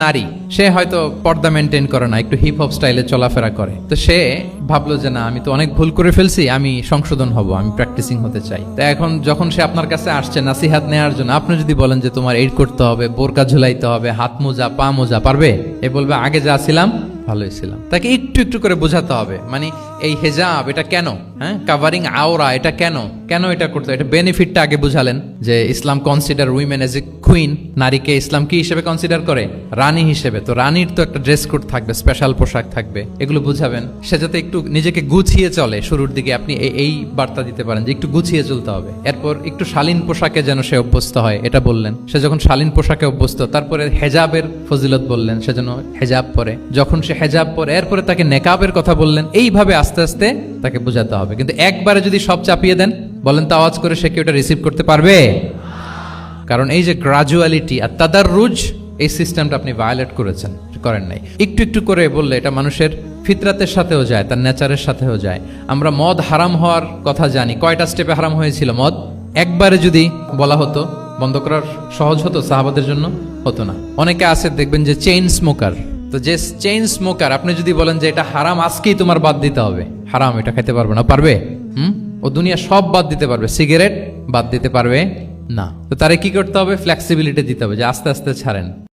নারী সে হয়তো পর্দা মেনটেন করে না, একটু হিপ হপ স্টাইলে চলাফেরা করে, তো সে ভাবলো যে না, আমি তো অনেক ভুল করে ফেলছি, আমি সংশোধন হব, আমি প্র্যাকটিসিং হতে চাই। তো এখন যখন সে আপনার কাছে আসছে নাসিহাত নেওয়ার জন্য, আপনি যদি বলেন যে তোমার এইড করতে হবে, বোরকা ঝুলাইতে হবে, হাত মোজা পা মোজা, পারবে? এ বলবে আগে যা ছিলাম ভালোই ছিলাম। তাকে একটু একটু করে বোঝাতে হবে, মানে এই হেজাব এটা কেন, হ্যাঁ, কাভারিং আওরা এটা কেন, কেন এটা করতে, এটা বেনিফিটটা আগে বুঝালেন যে Islam consider women as a queen, নারীকে ইসলাম কি হিসেবে কনসিডার করে? রানী হিসেবে। তো রানীর তো একটা ড্রেস কোড থাকবে, স্পেশাল পোশাক থাকবে, এগুলো বুঝাবেন। সে যাতে একটু নিজেকে গুছিয়ে চলে, শুরুর দিকে আপনি এই বার্তা দিতে পারেন যে একটু গুছিয়ে চলতে হবে। এরপর একটু শালীন পোশাকে যেন সে অভ্যস্ত হয়, এটা বললেন। সে যখন শালীন পোশাকে অভ্যস্ত, তারপরে হেজাবের ফজিলত বললেন, সে যেন হেজাব পরে। যখন সে হেজাব পরে, এরপরে তাকে নেকাবের কথা বললেন। এইভাবে আস্তে আস্তে তাকে বোঝাতে হবে। কিন্তু একবারে যদি সব চাপিয়ে দেন, বলেন তো আওয়াজ করে, সে কি ওটা রিসিভ করতে পারবে? কারণ এই যে গ্রাজুয়ালিটি আর তাদাররুজ, এই সিস্টেমটা আপনি ভায়োলেট করেছেন, করেন নাই। একটু একটু করে বললে এটা মানুষের ফিতরাতের সাথেও যায়, তার নেচারের সাথেও যায়। আমরা মদ হারাম হওয়ার কথা জানি, কয়টা স্টেপে হারাম হয়েছিল মদ? একবারে যদি বলা হতো বন্ধ করার সহজ হতো সাহাবাদের জন্য? হতো না। অনেকে আছে দেখবেন যে চেইন স্মোকার, তো যে চেইন স্মোকার, আপনি যদি বলেন যে এটা হারাম, আজকেই তোমার বাদ দিতে হবে, হারাম, এটা খেতে পারবে না, পারবে? ও দুনিয়া সব বাদ দিতে পারবে, সিগারেট বাদ দিতে পারবে না। তো তারে কি করতে হবে? ফ্লেক্সিবিলিটি দিতে হবে, যে আস্তে আস্তে ছাড়েন।